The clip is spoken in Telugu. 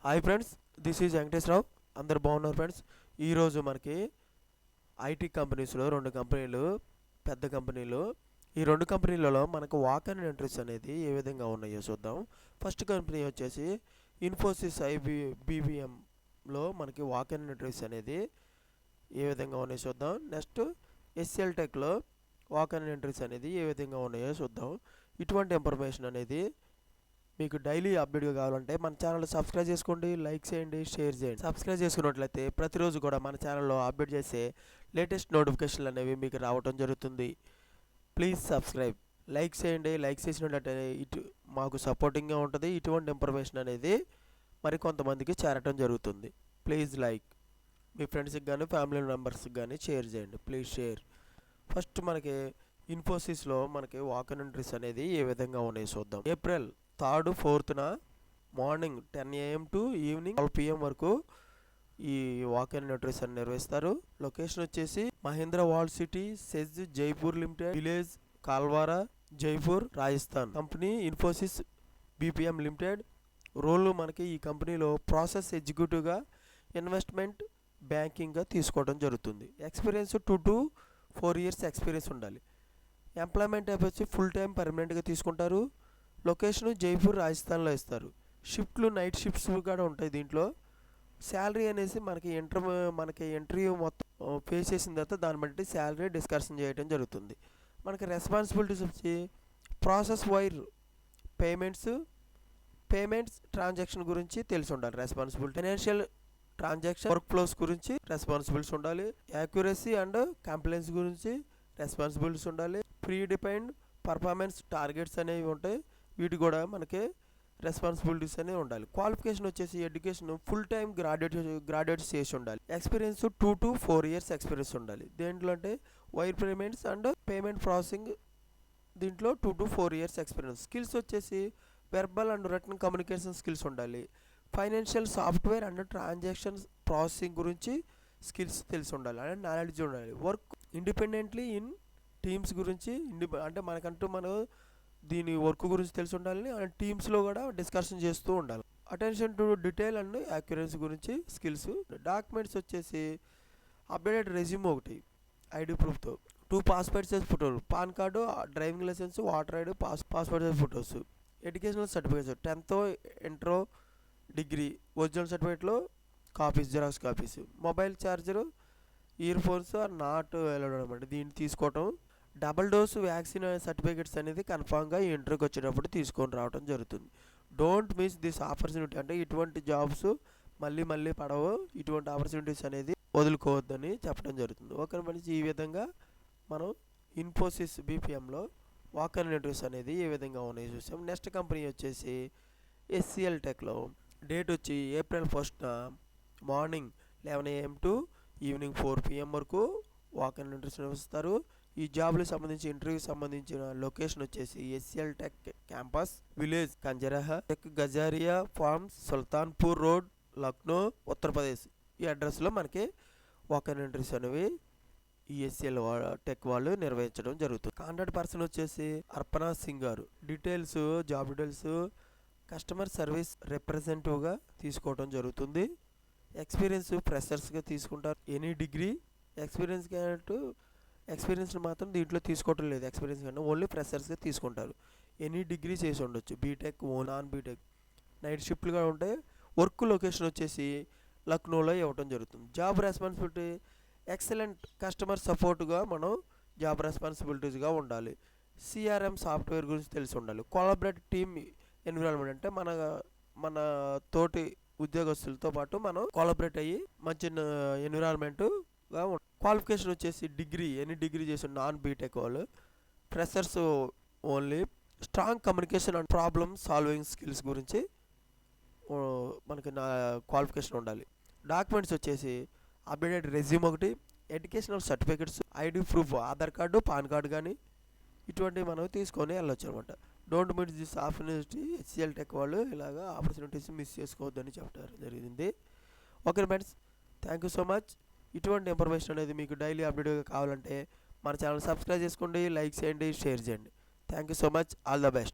Hi friends, this is Venkateswararao. అందరు బాగున్నారు ఫ్రెండ్స్. ఈరోజు మనకి ఐటీ కంపెనీస్లో రెండు కంపెనీలు, పెద్ద కంపెనీలు. ఈ రెండు కంపెనీలలో మనకు వాక్ అండ్ ఎంట్రీస్ అనేది ఏ విధంగా ఉన్నాయో చూద్దాం. ఫస్ట్ కంపెనీ వచ్చేసి ఇన్ఫోసిస్ బీబీఎంలో మనకి వాక్ అండ్ ఎంట్రీస్ అనేది ఏ విధంగా ఉన్నాయో చూద్దాం. నెక్స్ట్ ఎస్ఎల్ టెక్లో వాక్ అండ్ ఎంట్రీస్ అనేది ఏ విధంగా ఉన్నాయో చూద్దాం. ఇటువంటి ఇన్ఫర్మేషన్ అనేది మీకు డైలీ అప్డేట్గా కావాలంటే మన ఛానల్ సబ్స్క్రైబ్ చేసుకోండి, లైక్ చేయండి, షేర్ చేయండి. సబ్స్క్రైబ్ చేసుకున్నట్లయితే ప్రతిరోజు కూడా మన ఛానల్లో అప్డేట్ చేసే లేటెస్ట్ నోటిఫికేషన్లు అనేవి మీకు రావడం జరుగుతుంది. ప్లీజ్ సబ్స్క్రైబ్, లైక్ చేయండి. లైక్ చేసినట్లయితే మాకు సపోర్టింగ్గా ఉంటుంది. ఇటువంటి ఇన్ఫర్మేషన్ అనేది మరి కొంతమందికి చేరటం జరుగుతుంది. ప్లీజ్ లైక్, మీ ఫ్రెండ్స్కి కానీ ఫ్యామిలీ మెంబర్స్కి కానీ షేర్ చేయండి. Please share. ఫస్ట్ మనకి ఇన్ఫోసిస్లో మనకి వాక్ అండ్ ఎంట్రీస్ అనేది ఏ విధంగా ఉన్నాయో చూద్దాం. ఏప్రిల్ 3, 4న morning 10 AM to evening 12 PM వరకు ఈ వాక్ అండ్ ఎంట్రీస్ అని నిర్వహిస్తారు. లొకేషన్ వచ్చేసి Mahindra world city, SEZ Jaipur limited, village Kalwara, Jaipur, Rajasthan. Company Infosys BPM limited. Role మనకి ఈ కంపెనీలో ప్రాసెస్ ఎగ్జిక్యూటివ్గా, ఇన్వెస్ట్మెంట్ బ్యాంకింగ్గా తీసుకోవడం జరుగుతుంది. ఎక్స్పీరియన్స్ 2 to 4 years ఎక్స్పీరియన్స్ ఉండాలి. ఎంప్లాయ్మెంట్ టైప్ వచ్చి ఫుల్ టైం పర్మనెంట్గా తీసుకుంటారు. లొకేషన్ జైపూర్, రాజస్థాన్లో ఇస్తారు. షిఫ్ట్లు నైట్ షిఫ్ట్స్ కూడా ఉంటాయి దీంట్లో. శాలరీ అనేసి మనకి ఇంటర్వ్యూ మొత్తం ఫేస్ చేసిన తర్వాత దాన్ని బట్టి శాలరీ డిస్కషన్ చేయడం జరుగుతుంది. మనకి రెస్పాన్సిబిలిటీస్ వచ్చి ప్రాసెస్ వైర్ పేమెంట్స్ ట్రాన్సాక్షన్ గురించి తెలిసి ఉండాలి. Responsibility financial transaction work flows గురించి రెస్పాన్సిబిలిటీస్ ఉండాలి. యాక్యురసీ అండ్ కంప్లైంట్స్ గురించి రెస్పాన్సిబిలిటీస్ ఉండాలి. ప్రీ డిఫైన్డ్ పర్ఫార్మెన్స్ టార్గెట్స్ అనేవి ఉంటాయి. వీటి కూడా మనకి రెస్పాన్సిబిలిటీస్ అనేవి ఉండాలి. క్వాలిఫికేషన్ వచ్చేసి ఎడ్యుకేషన్ ఫుల్ టైం గ్రాడ్యుయేట్స్ చేసి ఉండాలి. ఎక్స్పీరియన్స్ 2 to 4 years ఎక్స్పీరియన్స్ ఉండాలి. దేంట్లో అంటే wire payments and payment processing, దీంట్లో 2 to 4 years ఎక్స్పీరియన్స్. స్కిల్స్ వచ్చేసి verbal and written communication skills ఉండాలి. Financial software and transactions processing గురించి స్కిల్స్ తెలిసి ఉండాలి, అంటే నాలెడ్జ్ ఉండాలి. వర్క్ ఇండిపెండెంట్లీ ఇన్ టీమ్స్ గురించి అంటే మనకంటూ దీని వర్క్ గురించి తెలిసి ఉండాలి. అండ్ టీమ్స్లో కూడా డిస్కషన్ చేస్తూ ఉండాలి. Attention to detail and accuracy గురించి స్కిల్స్. డాక్యుమెంట్స్ వచ్చేసి అప్డేటెడ్ రెజ్యూమ్ ఒకటి ఐడి ప్రూఫ్తో, 2 పాస్పోర్ట్ సైజ్ ఫోటోలు, PAN card, driving licence, voter ID, passport size photos. Educational certificates 10th, inter, degree original సర్టిఫికేట్లో copies, xerox copies. Mobile charger, earphones are not allowed అనమాట. దీన్ని తీసుకోవటం. డబుల్ డోస్ వ్యాక్సిన్ సర్టిఫికేట్స్ అనేది కన్ఫామ్గా ఈ ఇంటర్వ్యూకి వచ్చేటప్పుడు తీసుకొని రావడం జరుగుతుంది. డోంట్ మిస్ దిస్ ఆపర్చునిటీ, అంటే ఇటువంటి జాబ్స్ మళ్ళీ పడవు. ఇటువంటి ఆపర్చునిటీస్ అనేది వదులుకోవద్దని చెప్పడం జరుగుతుంది. ఒక మనిషి ఈ విధంగా మనం ఇన్ఫోసిస్ బీపీఎంలో వాక్ అండ్ ఎంట్రీస్ అనేది ఏ విధంగా ఉన్నాయో చూసాం. నెక్స్ట్ కంపెనీ వచ్చేసి ఎస్సీఎల్ టెక్లో డేట్ వచ్చి April 1st morning 11 AM to evening 4 PM వరకు వాక్ అండ్ ఎంట్రీస్ నిర్వహిస్తారు. ఈ జాబ్లకు సంబంధించి ఇంటర్వ్యూకి సంబంధించిన లొకేషన్ వచ్చేసి SL tech campus, village Kanjarha, tech Gajaria farms, Sultanpur road, Lucknow, Uttar Pradesh. ఈ అడ్రస్లో మనకి వాక్ అండ్ ఎంట్రీస్ అనేవి ఈ ఎస్ఎల్ టెక్ వాళ్ళు నిర్వహించడం జరుగుతుంది. కాంటాక్ట్ పర్సన్ వచ్చేసి అర్పణా సింగ్ గారు. జాబ్ డీటెయిల్స్ కస్టమర్ సర్వీస్ రిప్రజెంటేటివ్గా తీసుకోవడం జరుగుతుంది. ఎక్స్పీరియన్స్ ఫ్రెషర్స్గా తీసుకుంటారు. ఎనీ డిగ్రీ ఎక్స్పీరియన్స్ మాత్రం దీంట్లో తీసుకోవటం లేదు. ఎక్స్పీరియన్స్ కానీ ఓన్లీ ఫ్రెషర్స్గా తీసుకుంటారు. ఎనీ డిగ్రీ చేసి ఉండొచ్చు, బీటెక్, నాన్ బీటెక్. నైట్ షిఫ్ట్లుగా ఉంటాయి. వర్క్ లొకేషన్ వచ్చేసి లక్నోలో ఇవ్వటం జరుగుతుంది. జాబ్ రెస్పాన్సిబిలిటీ ఎక్సలెంట్ కస్టమర్ సపోర్ట్గా మనం జాబ్ రెస్పాన్సిబిలిటీస్గా ఉండాలి. సిఆర్ఎం సాఫ్ట్వేర్ గురించి తెలిసి ఉండాలి. కొలాబరేటివ్ టీమ్ ఎన్విరాన్మెంట్, అంటే మన తోటి ఉద్యోగస్తులతో పాటు మనం కొలాబరేట్ అయ్యి మంచి ఎన్విరాన్మెంట్గా ఉండాలి. క్వాలిఫికేషన్ వచ్చేసి ఎనీ డిగ్రీ చేసి నాన్ బీటెక్ వాళ్ళు. Freshers only. Strong communication and problem solving skills గురించి మనకి క్వాలిఫికేషన్ ఉండాలి. డాక్యుమెంట్స్ వచ్చేసి అప్డేటెడ్ రెజ్యూమ్ ఒకటి, educational certificates, ID proof, Aadhaar card, pan card కానీ ఇటువంటివి మనం తీసుకొని వెళ్ళొచ్చు అనమాట. Don't miss this opportunity. HCl tech వాళ్ళు ఇలాగా ఆపర్చునిటీస్ మిస్ చేసుకోవద్దని చెప్పడం జరిగింది. Okay friends, thank you so much. ఇటువంటి ఇన్ఫర్మేషన్ అనేది మీకు డైలీ అప్డేట్గా కావాలంటే మన ఛానల్ సబ్స్క్రైబ్ చేసుకోండి, లైక్ చేయండి, షేర్ చేయండి. Thank you so much. All the best.